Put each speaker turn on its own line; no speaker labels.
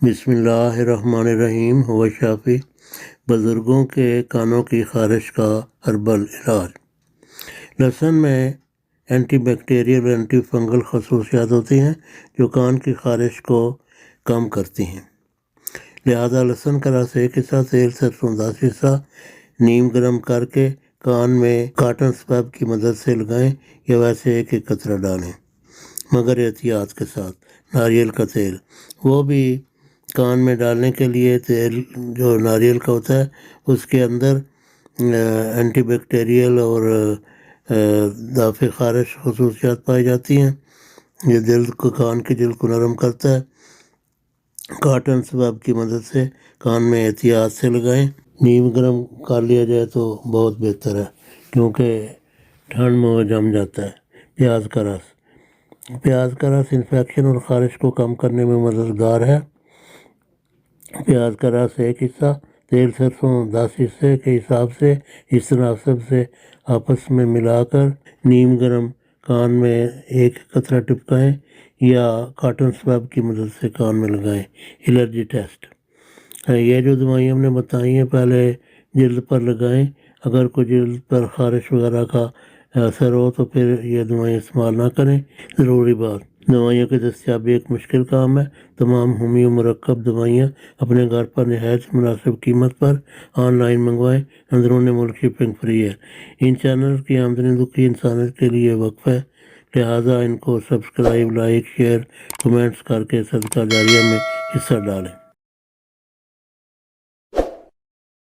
بسم اللہ الرحمن الرحیم ہوا شافی بزرگوں کے کانوں کی خارش کا ہربل علاج۔ لہسن میں اینٹی بیکٹیریل اور اینٹی فنگل خصوصیات ہوتی ہیں جو کان کی خارش کو کم کرتی ہیں۔ لہذا لہسن کا رس 1 حصہ، تیل سرسوں 10 حصہ نیم گرم کر کے کان میں کاٹن سویب کی مدد سے لگائیں یا ویسے ایک قطرہ ڈالیں، مگر احتیاط کے ساتھ۔ ناریل کا تیل، وہ بھی کان میں ڈالنے کے لیے تیل جو ناریل کا ہوتا ہے اس کے اندر اینٹی بیکٹیریل اور دافع خارش خصوصیات پائی جاتی ہیں۔ یہ جلد کو کان کی جلد کو نرم کرتا ہے۔ کاٹن سویب کی مدد سے کان میں احتیاط سے لگائیں۔ نیم گرم کر لیا جائے تو بہت بہتر ہے کیونکہ ٹھنڈ میں وہ جم جاتا ہے۔ پیاز کا رس، پیاز کا رس انفیکشن اور خارش کو کم کرنے میں مددگار ہے۔ پیاز کا رس 1 حصہ، تیل سرسوں 10 حصے کے حساب سے اس تناسب سے آپس میں ملا کر نیم گرم کان میں 1 قطرہ ٹپکائیں یا کاٹن سویب کی مدد سے کان میں لگائیں۔ الرجی ٹیسٹ، یہ جو دوائیں ہم نے بتائی ہیں پہلے جلد پر لگائیں۔ اگر کوئی جلد پر خارش وغیرہ کا اثر ہو تو پھر یہ دوائیں استعمال نہ کریں۔ ضروری بات، دوائیوں کی دستیابی ایک مشکل کام ہے۔ تمام ہومیو مرکب دوائیاں اپنے گھر پر نہایت مناسب قیمت پر آن لائن منگوائیں۔ اندرون ملک شپنگ فری ہے۔ ان چینلز کی آمدنی دکھی انسانیت کے لیے وقف ہے، لہٰذا ان کو سبسکرائب، لائک، شیئر، کمنٹس کر کے صدقہ جاریہ میں حصہ ڈالیں۔